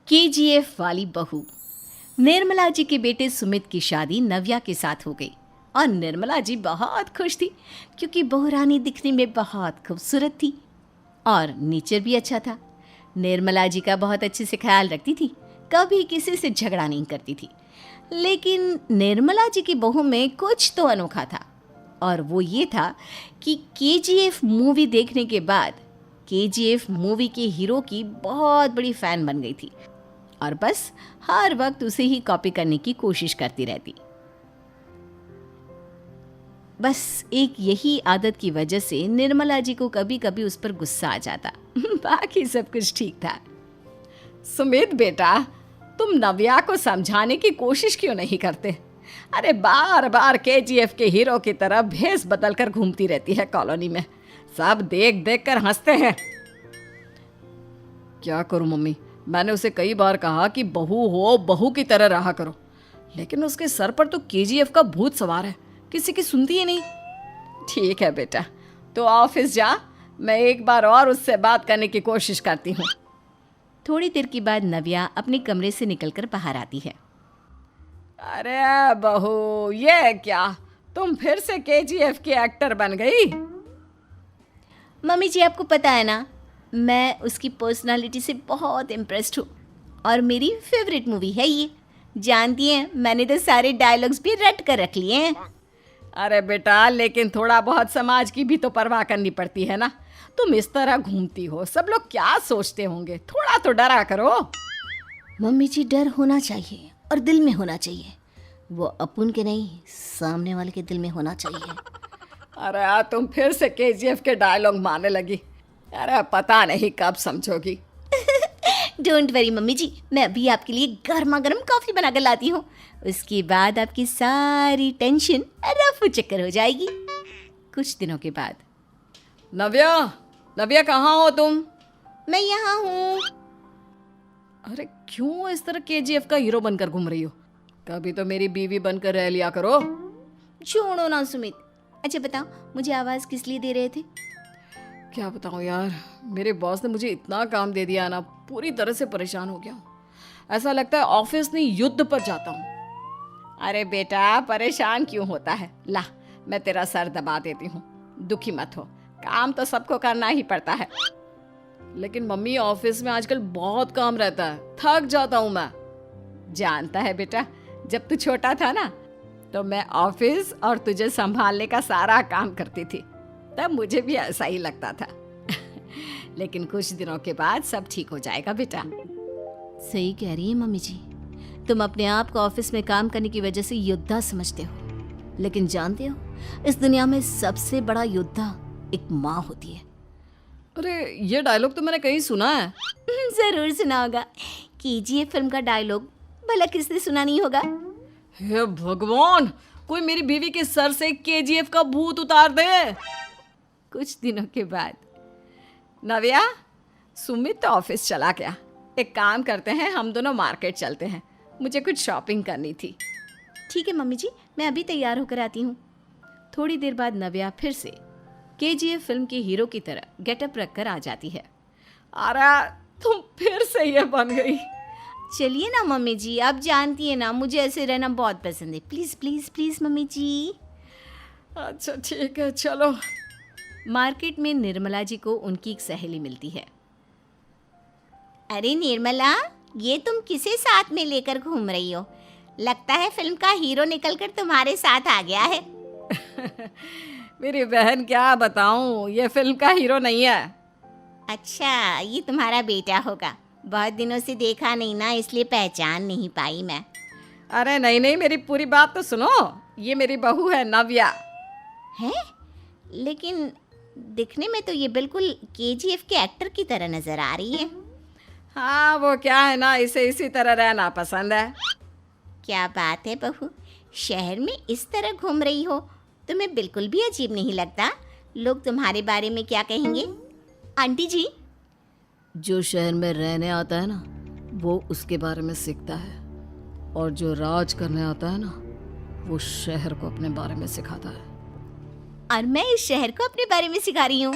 KGF वाली बहू। निर्मला जी के बेटे सुमित की शादी नव्या के साथ हो गई और निर्मला जी बहुत खुश थी क्योंकि बहू रानी दिखने में बहुत खूबसूरत थी और नेचर भी अच्छा था। निर्मला जी का बहुत अच्छे से ख्याल रखती थी, कभी किसी से झगड़ा नहीं करती थी। लेकिन निर्मला जी की बहू में कुछ तो अनोखा था और वो ये था कि केजीएफ मूवी देखने के बाद केजीएफ मूवी के हीरो की बहुत बड़ी फ़ैन बन गई थी और बस हर वक्त उसे ही कॉपी करने की कोशिश करती रहती। बस एक यही आदत की वजह से निर्मला जी को कभी कभी उस पर गुस्सा आ जाता। बाकी सब कुछ ठीक था। सुमित बेटा, तुम नव्या को समझाने की कोशिश क्यों नहीं करते? अरे बार बार केजीएफ के हीरो की तरह भेस बदल कर घूमती रहती है कॉलोनी में। सब देख देख कर हंसते हैं। क्या करूं मम्मी, मैंने उसे कई बार कहा कि बहू हो, बहू की तरह रहा करो, लेकिन उसके सर पर तो केजीएफ का भूत सवार है, किसी की सुनती ही नहीं। ठीक है बेटा, तो ऑफिस जा, मैं एक बार और उससे बात करने की कोशिश करती हूँ। थोड़ी देर के बाद नव्या अपने कमरे से निकलकर बाहर आती है। अरे बहू, ये क्या, तुम फिर से केजीएफ की एक्टर बन गई? मम्मी जी, आपको पता है ना, मैं उसकी पर्सनालिटी से बहुत इम्प्रेस्ड हूँ और मेरी फेवरेट मूवी है ये। जानती हैं, मैंने तो सारे डायलॉग्स भी रट कर रख लिए हैं। अरे बेटा, लेकिन थोड़ा बहुत समाज की भी तो परवाह करनी पड़ती है ना। तुम इस तरह घूमती हो, सब लोग क्या सोचते होंगे, थोड़ा तो डरा करो। मम्मी जी, डर होना चाहिए और दिल में होना चाहिए। वो अपुन के नहीं, सामने वाले के दिल में होना चाहिए। अरे तुम फिर से केजीएफ के डायलॉग मारने लगी। अरे पता नहीं कब समझोगी। डोंट वरी मम्मी जी, मैं अभी आपके लिए गर्मा गर्म कॉफ़ी बना कर लाती हूँ। उसके बाद आपकी सारी टेंशन रफू चक्कर हो जाएगी। कुछ दिनों के बाद। नव्या, नव्या कहाँ हो तुम? मैं यहाँ हूँ। अरे क्यों इस तरह केजीएफ का हीरो बनकर घूम रही हो? कभी तो मेरी बीवी बनकर रह लिया करो। छोड़ो ना सुमित। अच्छा बताओ, मुझे आवाज़ किस लिए दे रहे थे? क्या बताऊँ यार, मेरे बॉस ने मुझे इतना काम दे दिया ना, पूरी तरह से परेशान हो गया हूँ। ऐसा लगता है ऑफिस नहीं, युद्ध पर जाता हूँ। अरे बेटा, परेशान क्यों होता है? ला, मैं तेरा सर दबा देती हूँ, दुखी मत हो। काम तो सबको करना ही पड़ता है। लेकिन मम्मी, ऑफिस में आजकल बहुत काम रहता है, थक जाता हूँ मैं। जानता है बेटा, जब तू छोटा था ना, तो मैं ऑफिस और तुझे संभालने का सारा काम करती थी, तब मुझे भी ऐसा ही लगता था। लेकिन कुछ दिनों के बाद सब ठीक हो जाएगा बेटा। सही कह रही है मम्मी जी, तुम अपने आप को ऑफिस में काम करने की वजह से योद्धा समझते हो, लेकिन जानते हो, इस दुनिया में सबसे बड़ा योद्धा एक माँ होती है। अरे ये डायलॉग तो मैंने कहीं सुना है। जरूर सुना होगा। केजीएफ फिल्म का डायलॉग भला किसने सुना नहीं होगा? हे भगवान, कोई मेरी बीवी के सर से केजीएफ का भूत उतार दे। कुछ दिनों के बाद। नव्या, सुमित तो ऑफिस चला गया। एक काम करते हैं, हम दोनों मार्केट चलते हैं, मुझे कुछ शॉपिंग करनी थी। ठीक है मम्मी जी, मैं अभी तैयार होकर आती हूँ। थोड़ी देर बाद नव्या फिर से केजीएफ फिल्म के हीरो की तरह गेटअप रखकर आ जाती है। अरे तुम फिर से ये बन गई। चलिए ना मम्मी जी, आप जानती है ना, मुझे ऐसे रहना बहुत पसंद है। प्लीज़ प्लीज़ प्लीज़ मम्मी जी। अच्छा ठीक है, चलो। मार्केट में निर्मला जी को उनकी एक सहेली मिलती है। अरे निर्मला, ये तुम किसे साथ में लेकर घूम रही हो? लगता है फिल्म का हीरो निकलकर तुम्हारे साथ आ गया है। मेरी बहन, क्या बताऊं, ये फिल्म का हीरो नहीं है। अच्छा, ये तुम्हारा बेटा होगा। बहुत दिनों से देखा नहीं ना, इसलिए पहचान नहीं पाई मैं। अरे नहीं नहीं, मेरी पूरी बात तो सुनो। ये मेरी बहू है नव्या। है? लेकिन दिखने में तो ये बिल्कुल केजीएफ के एक्टर की तरह नजर आ रही है। हाँ, वो क्या है ना, इसे इसी तरह रहना पसंद है। क्या बात है बहू, शहर में इस तरह घूम रही हो, तुम्हें बिल्कुल भी अजीब नहीं लगता? लोग तुम्हारे बारे में क्या कहेंगे? आंटी जी, जो शहर में रहने आता है ना, वो उसके बारे में सीखता है, और जो राज करने आता है ना, वो शहर को अपने बारे में सिखाता है। और मैं इस शहर को अपने बारे में सिखा रही हूँ।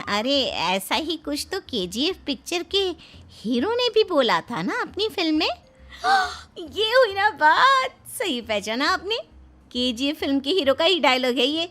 अरे ऐसा ही कुछ तो केजीएफ पिक्चर के हीरो ने भी बोला था ना अपनी फिल्म में। ये हुई ना बात, सही पहचाना आपने, केजीएफ फिल्म के हीरो का ही डायलॉग है ये।